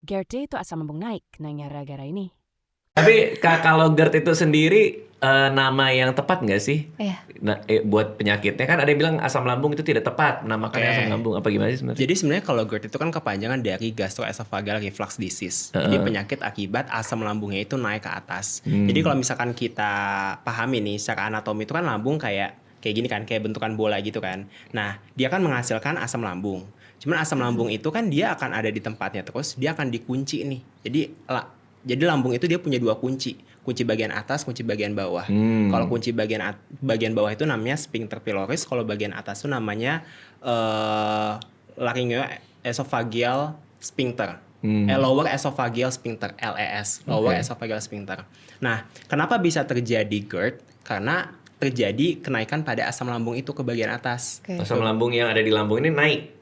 GERD itu asam lambung naik, gara-gara ini. Tapi kalau GERD itu sendiri nama yang tepat nggak sih? Iya. Nah, buat penyakitnya kan ada yang bilang asam lambung itu tidak tepat, namakannya asam lambung apa gimana sih sebenarnya? Jadi sebenarnya kalau GERD itu kan kepanjangan dari gastroesophageal reflux disease. Jadi penyakit akibat asam lambungnya itu naik ke atas. Jadi kalau misalkan kita pahami nih secara anatomi itu kan lambung kayak gini kan, kayak bentukan bola gitu kan. Nah, dia kan menghasilkan asam lambung. Cuman asam lambung itu kan dia akan ada di tempatnya terus, dia akan dikunci nih. Jadi lambung itu dia punya 2 kunci. Kunci bagian atas, kunci bagian bawah. Kalau kunci bagian bawah itu namanya sphincter pylorus, kalau bagian atas itu namanya laryngoesophageal sphincter. Lower esophageal sphincter, LES, lower esophageal sphincter. Nah, kenapa bisa terjadi GERD? Karena terjadi kenaikan pada asam lambung itu ke bagian atas. Asam lambung yang ada di lambung ini naik.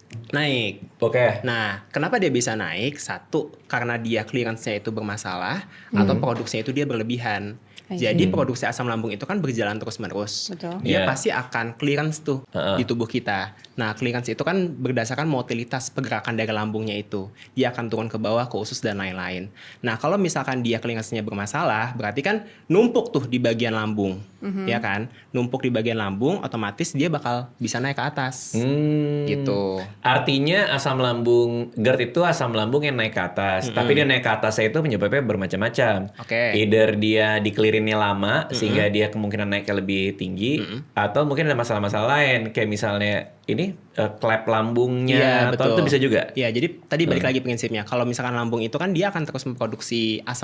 Oke. Nah, kenapa dia bisa naik? Satu, karena dia clearance-nya itu bermasalah, atau produksinya itu dia berlebihan. Jadi produksi asam lambung itu kan berjalan terus-menerus. Betul. Dia pasti akan clearance tuh di tubuh kita. Nah, clearance itu kan berdasarkan motilitas pergerakan dari lambungnya itu. Dia akan turun ke bawah, ke usus, dan lain-lain. Nah, kalau misalkan dia clearance-nya bermasalah, berarti kan numpuk tuh di bagian lambung. Ya kan? Numpuk di bagian lambung, otomatis dia bakal bisa naik ke atas. Gitu. Artinya asam lambung GERD itu asam lambung yang naik ke atas. Tapi dia naik ke atasnya itu penyebabnya bermacam-macam. Either dia dikelirinnya lama sehingga dia kemungkinan naiknya lebih tinggi, atau mungkin ada masalah-masalah lain kayak misalnya ini klep lambungnya, atau itu bisa juga. Iya, jadi tadi balik lagi prinsipnya. Kalau misalkan lambung itu kan dia akan terus memproduksi asam